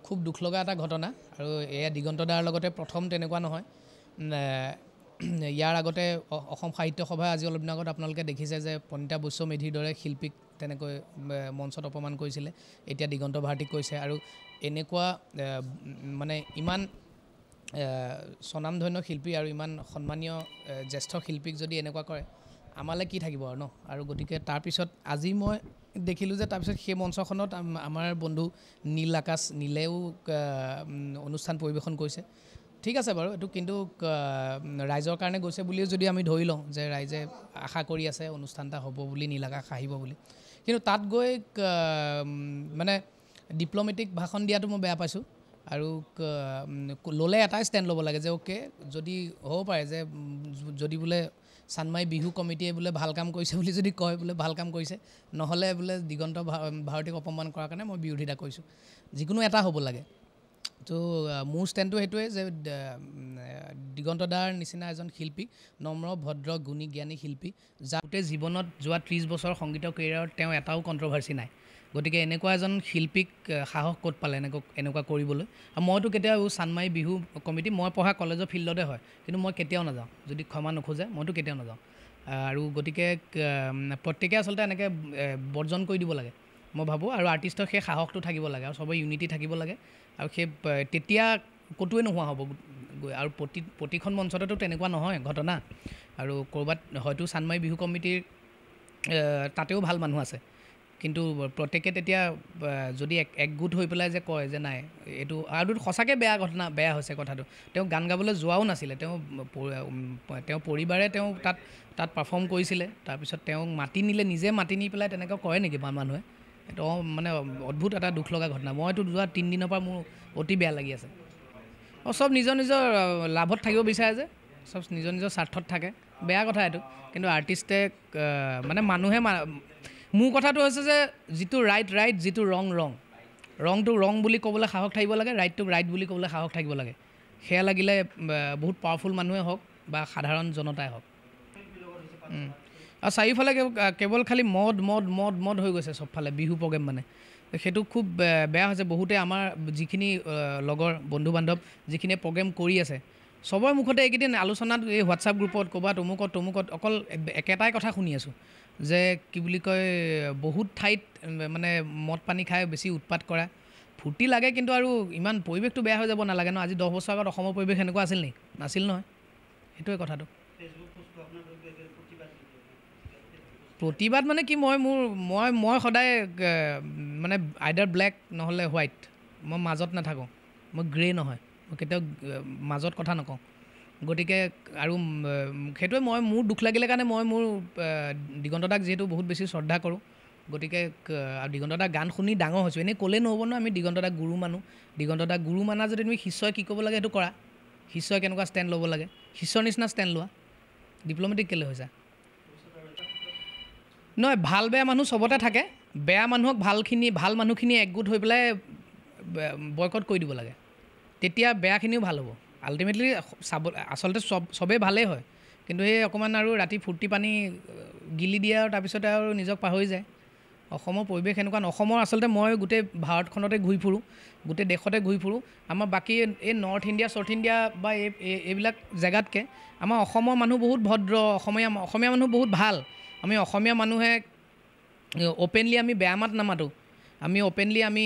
খুব দুখ লগা এটা ঘটনা আৰু এয়া দিগন্ত দাৰ লগতে প্ৰথম তেনেকুৱা নহয় ইয়াৰ আগতে অসম সাহিত্য সভা আজি অলপ দিন আগত আপোনালোকে দেখিছে যে পণ্ডিতা বৈশ্য মেধিৰ দৰে শিল্পীক তেনেকৈ মঞ্চত অপমান কৰিছিলে এতিয়া দিগন্ত ভাৰতীক কৈছে আৰু এনেকুৱা মানে ইমান স্বনামধন্য শিল্পী আৰু ইমান সন্মানীয় জ্যেষ্ঠ শিল্পীক যদি এনেকুৱা কৰে আমালৈ কি থাকিব আৰু ন আৰু গতিকে তাৰপিছত আজি মই দেখিলোঁ যে তাৰপিছত সেই মঞ্চখনত আমাৰ বন্ধু নীল আকাশ নীলেও অনুষ্ঠান পৰিৱেশন কৰিছে ঠিক আছে বাৰু এইটো কিন্তু ৰাইজৰ কাৰণে গৈছে বুলিও যদি আমি ধৰি লওঁ যে ৰাইজে আশা কৰি আছে অনুষ্ঠান এটা হ'ব বুলি নীল আকাশ আহিব বুলি কিন্তু তাত গৈ মানে ডিপ্ল'মেটিক ভাষণ দিয়াটো মই বেয়া পাইছোঁ আৰু ল'লে এটাই ষ্টেণ্ড ল'ব লাগে যে অ'কে যদি হ'ব পাৰে যে যদি বোলে চানমাই বিহু কমিটিয়ে বোলে ভাল কাম কৰিছে বুলি যদি কয় বোলে ভাল কাম কৰিছে নহ'লে বোলে দিগন্ত ভাৰতীক অপমান কৰাৰ কাৰণে মই বিৰোধিতা কৰিছোঁ যিকোনো এটা হ'ব লাগে তো মোৰ ষ্টেণ্ডটো সেইটোৱে যে দিগন্ত দাৰ নিচিনা এজন শিল্পী নম্ৰ ভদ্ৰ গুণী জ্ঞানী শিল্পী যাৰ গোটেই জীৱনত যোৱা 30 বছৰ সংগীতৰ কেৰিয়াৰত তেওঁ এটাও কণ্ট্ৰভাৰ্চি নাই গতিকে এনেকুৱা এজন শিল্পীক সাহস ক'ত পালে এনেকুৱা কৰিবলৈ আৰু মইতো কেতিয়াও চানমাই বিহু কমিটি মই পঢ়া কলেজৰ ফিল্ডতে হয় কিন্তু মই কেতিয়াও নাযাওঁ যদি ক্ষমা নোখোজে মইতো কেতিয়াও নাযাওঁ আৰু গতিকে প্ৰত্যেকে আচলতে এনেকৈ বৰ্জন কৰি দিব লাগে মই ভাবোঁ আৰু আৰ্টিষ্টৰ সেই সাহসটো থাকিব লাগে আৰু সবেই ইউনিটি থাকিব লাগে আৰু সেই তেতিয়া ক'তোৱে নোহোৱা হ'ব আৰু প্ৰতিখন মঞ্চতেতো তেনেকুৱা নহয় ঘটনা আৰু ক'ৰবাত হয়তো চানমাই বিহু কমিটিৰ তাতেও ভাল মানুহ আছে কিন্তু প্ৰত্যেকে তেতিয়া যদি একগোট হৈ পেলাই যে কয় যে নাই এইটো আৰু সঁচাকৈ বেয়া ঘটনা বেয়া হৈছে কথাটো তেওঁ গান গাবলৈ যোৱাও নাছিলে তেওঁ পৰিবাৰে তেওঁ তাত পাৰফৰ্ম কৰিছিলে তাৰপিছত তেওঁ মাতি নিলে নিজে মাতি নি পেলাই তেনেকৈ কৰে নেকি মানুহে এইটো মানে অদ্ভুত এটা দুখ লগা ঘটনা মইতো যোৱা 3 দিনৰ পৰা মোৰ অতি বেয়া লাগি আছে আৰু চব নিজৰ নিজৰ লাভত থাকিব বিচাৰে যে চব নিজৰ নিজৰ স্বাৰ্থত থাকে বেয়া কথা এইটো কিন্তু আৰ্টিষ্টে মানে মানুহে মোৰ কথাটো হৈছে যে যিটো ৰাইট যিটো ৰংটো ৰং বুলি ক'বলৈ সাহস থাকিব লাগে ৰাইটটোক ৰাইট বুলি ক'বলৈ সাহস থাকিব লাগে সেয়া লাগিলে বহুত পাৱাৰফুল মানুহে হওক বা সাধাৰণ জনতাই হওক আৰু চাৰিওফালে কেৱল খালি মদ হৈ গৈছে চবফালে বিহু প্ৰগ্ৰেম মানে সেইটো খুব বেয়া হৈছে বহুতে আমাৰ যিখিনি লগৰ বন্ধু বান্ধৱ যিখিনিয়ে প্ৰগ্ৰেম কৰি আছে সবৰ মুখতে এইকেইদিন আলোচনাত এই হোৱাটছআপ গ্ৰুপত ক'ৰবাত অমুকত অকল একেটাই কথা শুনি আছোঁ যে কি বুলি কয় বহুত ঠাইত মানে মদ পানী খাই বেছি উৎপাত কৰা ফূৰ্তি লাগে কিন্তু আৰু ইমান পৰিৱেশটো বেয়া হৈ যাব নালাগে ন আজি 10 বছৰ আগত অসমৰ পৰিৱেশ এনেকুৱা আছিল নেকি নাছিল নহয় সেইটোৱে কথাটো প্ৰতিবাদ মানে কি মই সদায় মানে আইডাৰ ব্লেক নহ'লে হোৱাইট মই মাজত নাথাকোঁ মই গ্ৰে নহয় মই কেতিয়াও মাজত কথা নকওঁ গতিকে আৰু সেইটোৱে মোৰ দুখ লাগিলে কাৰণে মই মোৰ দিগন্ত দাক যিহেতু বহুত বেছি শ্ৰদ্ধা কৰোঁ গতিকে আৰু দিগন্ত দাক গান শুনি ডাঙৰ হৈছোঁ এনেই ক'লেই নহ'ব ন আমি দিগন্ত দাক গুৰু মানো দিগন্ত দাক গুৰু মানা যদি তুমি শিষ্যই কি ক'ব লাগে সেইটো কৰা শিষ্যই কেনেকুৱা ষ্টেণ্ড ল'ব লাগে শিষ্যৰ নিচিনা ষ্টেণ্ড লোৱা ডিপ্ল'মেটিক কেলৈ হৈছা নহয় ভাল বেয়া মানুহ চবতে থাকে বেয়া মানুহক ভাল মানুহখিনি একগোট হৈ পেলাই বয়কট কৰি দিব লাগে তেতিয়া বেয়াখিনিও ভাল হ'ব আল্টিমেটলি আচলতে চবেই ভালেই হয় কিন্তু সেই অকণমান আৰু ৰাতি ফূৰ্তি পানী গিলি দিয়ে আৰু তাৰপিছতে আৰু নিজক পাহৰি যায় অসমৰ পৰিৱেশ এনেকুৱা অসমৰ আচলতে মই গোটেই ভাৰতখনতে ঘূৰি ফুৰোঁ গোটেই দেশতে ঘূৰি ফুৰোঁ আমাৰ বাকী এই নৰ্থ ইণ্ডিয়া চাউথ ইণ্ডিয়া বা এইবিলাক জেগাতকৈ আমাৰ অসমৰ মানুহ বহুত ভদ্ৰ অসমীয়া মানুহ বহুত ভাল আমি অসমীয়া মানুহে অ'পেনলি আমি বেয়া মাত নামাতোঁ আমি অ'পেনলি আমি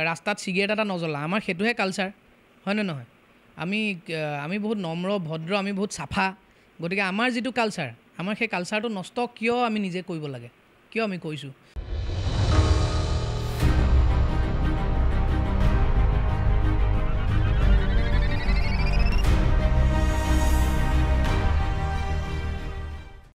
ৰাস্তাত চিগাৰেট এটা নজ্বলাওঁ আমাৰ সেইটোহে কালচাৰ হয়নে নহয় আমি বহুত নম্ৰ ভদ্ৰ আমি বহুত চাফা গতিকে আমাৰ যিটো কালচাৰ আমাৰ সেই কালচাৰটো নষ্ট কিয় আমি নিজে কৰিব লাগে কিয় আমি কৰিছোঁ